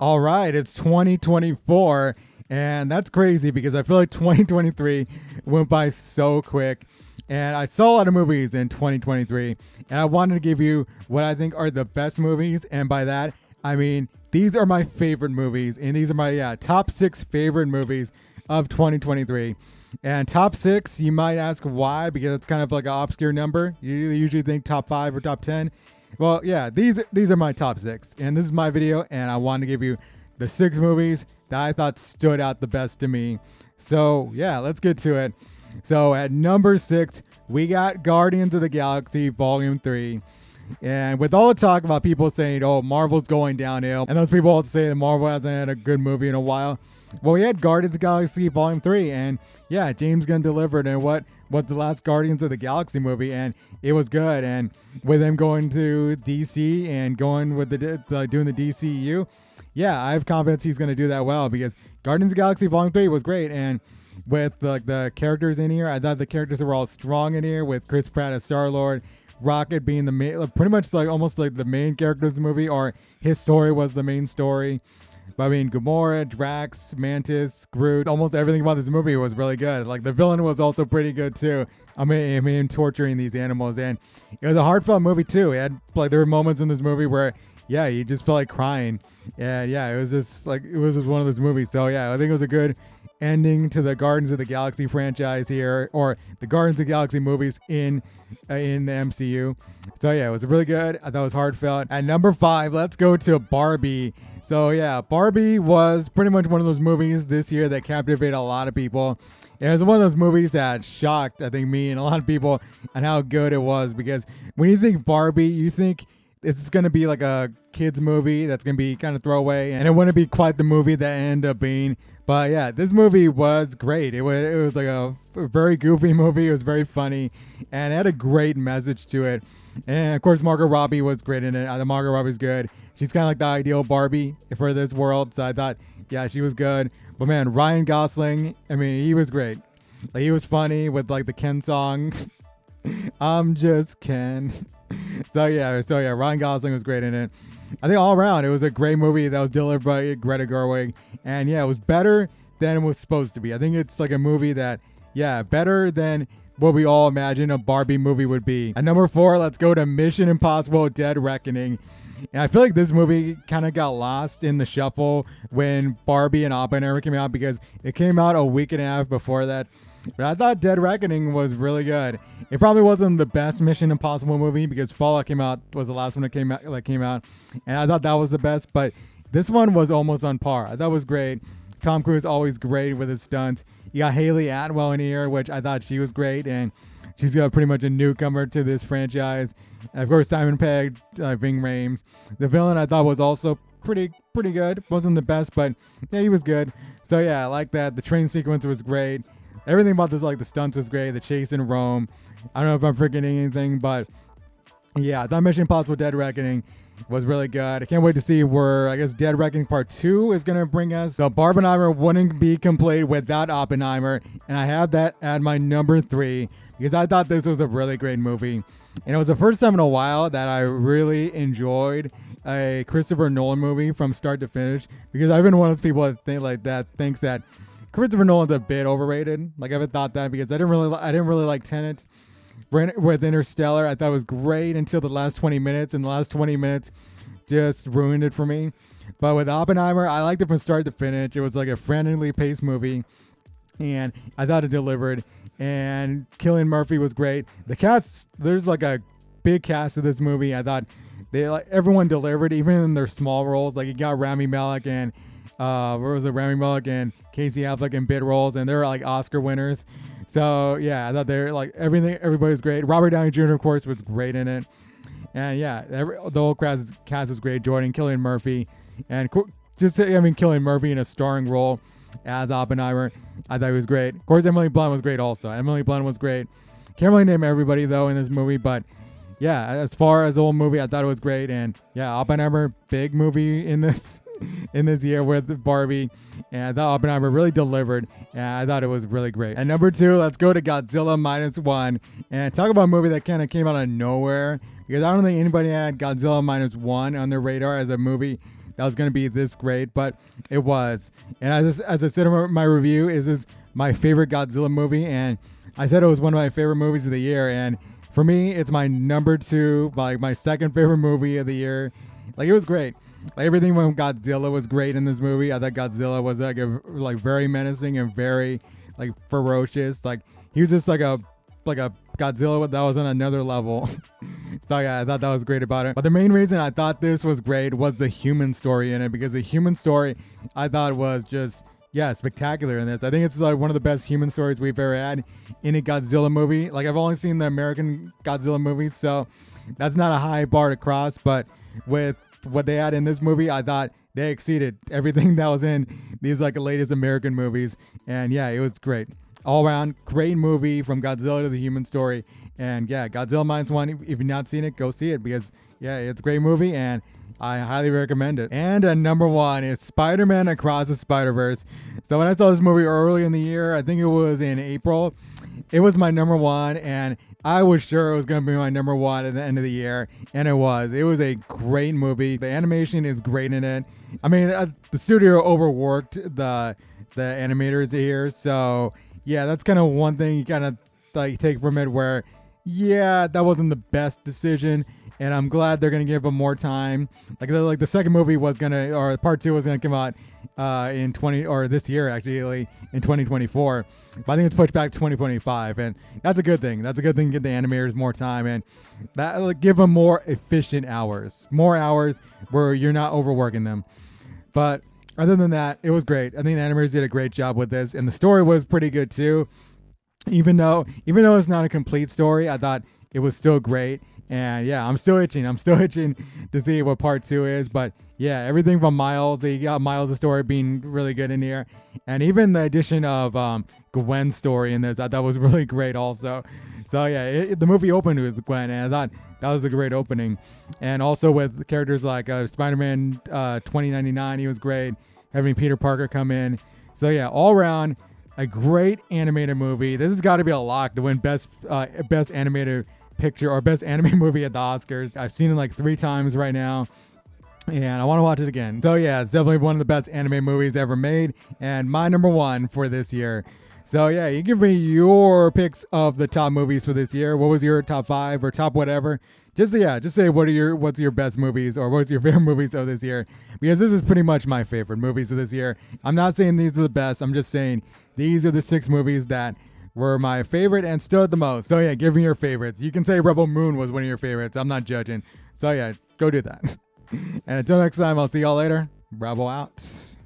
All right, it's 2024, and that's crazy because I feel like 2023 went by so quick. And I saw a lot of movies in 2023, and I wanted to give you what I think are the best movies. And by that, I mean these are my favorite movies, and these are my top six favorite movies of 2023. And top six, you might ask why, because it's kind of like an obscure number. You usually think top five or top 10. Well, yeah, these are my top six, and this is my video, and I wanted to give you the six movies that I thought stood out the best to me. So yeah, let's get to it. So at number six, we got Guardians of the Galaxy Volume 3. And with all the talk about people saying, oh, Marvel's going downhill, and those people also say that Marvel hasn't had a good movie in a while. Well, we had Guardians of the Galaxy Volume 3, and yeah, James Gunn delivered in what was the last Guardians of the Galaxy movie, and it was good. And with him going to DC and going with doing the DCU, yeah, I have confidence he's going to do that well, because Guardians of the Galaxy Volume 3 was great. And with the characters in here, I thought the characters were all strong in here, with Chris Pratt as Star-Lord, Rocket being the main, pretty much like almost like the main character of the movie, or his story was the main story. But I mean, Gamora, Drax, Mantis, Groot, almost everything about this movie was really good. Like the villain was also pretty good too. I mean, torturing these animals, and it was a heartfelt movie too. It had like there were moments in this movie where yeah, you just felt like crying, and yeah, it was just one of those movies. So yeah, I think it was a good ending to the Guardians of the Galaxy franchise here, or the Guardians of the Galaxy movies in the MCU. So yeah, it was really good. I thought it was heartfelt. At number five, let's go to Barbie. So yeah, Barbie was pretty much one of those movies this year that captivated a lot of people. It was one of those movies that shocked, I think, me and a lot of people on how good it was, because when you think Barbie, you think it's going to be like a kid's movie that's going to be kind of throwaway, and it wouldn't be quite the movie that it ended up being. But yeah, this movie was great. It was like a very goofy movie. It was very funny, and it had a great message to it. And of course, Margot Robbie was great in it. I thought Margot Robbie's good. She's kind of like the ideal Barbie for this world. So I thought, yeah, she was good. But man, Ryan Gosling, I mean, he was great. Like, he was funny with like the Ken song. I'm just Ken. So yeah, Ryan Gosling was great in it. I think all around, it was a great movie that was delivered by Greta Gerwig. And yeah, it was better than it was supposed to be. I think it's like a movie that, yeah, better than what we all imagine a Barbie movie would be. At number four, let's go to Mission Impossible Dead Reckoning. And I feel like this movie kind of got lost in the shuffle when Barbie and Oppenheimer came out, because it came out a week and a half before that. But I thought Dead Reckoning was really good. It probably wasn't the best Mission Impossible movie, because Fallout was the last one that came out, and I thought that was the best. But this one was almost on par. I thought it was great. Tom Cruise always great with his stunts. You got Haley Atwell in here, which I thought she was great, and she's pretty much a newcomer to this franchise. And of course, Simon Pegg, Ving Rhames. The villain I thought was also pretty good. Wasn't the best, but yeah, he was good. So yeah, I like that. The train sequence was great. Everything about this, like the stunts, was great. The chase in Rome. I don't know if I'm forgetting anything, but yeah, I thought Mission Impossible Dead Reckoning was really good. I can't wait to see where, I guess, Dead Reckoning Part 2 is going to bring us. So Barbenheimer wouldn't be complete without Oppenheimer, and I have that at my number 3, because I thought this was a really great movie. And it was the first time in a while that I really enjoyed a Christopher Nolan movie from start to finish, because I've been one of the people that thinks that Christopher Nolan's a bit overrated. Like, I've thought that, because I didn't really like Tenet. With Interstellar, I thought it was great until the last 20 minutes, and the last 20 minutes just ruined it for me. But with Oppenheimer, I liked it from start to finish. It was like a frantically paced movie, and I thought it delivered. And Cillian Murphy was great. The cast, there's like a big cast of this movie. I thought everyone delivered, even in their small roles. Like, you got Rami Malek and Rami Malek and Casey Affleck in bit roles, and they're like Oscar winners. So yeah, I thought they're like everybody's great. Robert Downey Jr. of course was great in it, and yeah, the whole cast was great. Jordan, Cillian Murphy, and Cillian Murphy in a starring role as Oppenheimer, I thought he was great. Of course, Emily Blunt was great also. Emily Blunt was great. Can't really name everybody though in this movie, but yeah, as far as the whole movie, I thought it was great. And yeah, Oppenheimer, big movie in this year with Barbie, and I thought Oppenheimer really delivered, and I thought it was really great. And number 2, let's go to Godzilla Minus One, and talk about a movie that kind of came out of nowhere, because I don't think anybody had Godzilla Minus One on their radar as a movie that was going to be this great, but it was. And as I said in my review, is this my favorite Godzilla movie, and I said it was one of my favorite movies of the year, and for me, it's my number 2, like my second favorite movie of the year. Like, it was great. Like, everything from Godzilla was great in this movie. I thought Godzilla was like very menacing and very like ferocious. Like, he was just like a Godzilla that was on another level. So yeah, I thought that was great about it. But the main reason I thought this was great was the human story in it, because the human story I thought was just spectacular in this. I think it's like one of the best human stories we've ever had in a Godzilla movie. Like, I've only seen the American Godzilla movies, so that's not a high bar to cross, but with what they had in this movie, I thought they exceeded everything that was in these like latest American movies. And yeah, it was great. All around great movie, from Godzilla to the human story. And yeah, Godzilla -1, if you've not seen it, go see it, because yeah, it's a great movie and I highly recommend it. And number 1 is Spider-Man Across the Spider-Verse. So when I saw this movie early in the year, I think it was in April, it was my number 1, and I was sure it was going to be my number 1 at the end of the year, and it was. It was a great movie. The animation is great in it. I mean, the studio overworked the animators here, so yeah, that's kind of one thing you kind of like take from it, where yeah, that wasn't the best decision, and I'm glad they're gonna give them more time. Like the second movie was gonna, or part 2 was gonna come out in this year, actually, in 2024. But I think it's pushed back to 2025, and that's a good thing. That's a good thing to give the animators more time, and that give them more efficient hours, more hours where you're not overworking them. But other than that, it was great. I think the animators did a great job with this, and the story was pretty good too. Even though it's not a complete story, I thought it was still great. And yeah, I'm still itching to see what part 2 is. But yeah, everything from Miles, you got Miles' story being really good in here, and even the addition of Gwen's story in this, I thought was really great also. So yeah, the movie opened with Gwen, and I thought that was a great opening. And also with characters like Spider-Man 2099, he was great. Having Peter Parker come in. So yeah, all around, a great animated movie. This has got to be a lock to win best animated picture or best anime movie at the Oscars. I've seen it like 3 times right now, and I want to watch it again. So yeah, it's definitely one of the best anime movies ever made, and my number 1 for this year. So yeah, you give me your picks of the top movies for this year. What was your top 5 or top whatever? Just say what's your best movies, or what's your favorite movies of this year, because this is pretty much my favorite movies of this year. I'm not saying these are the best. I'm just saying these are the 6 movies that were my favorite and stood out the most. So yeah, give me your favorites. You can say Rebel Moon was one of your favorites. I'm not judging. So yeah, go do that. And until next time, I'll see y'all later. Rebel out.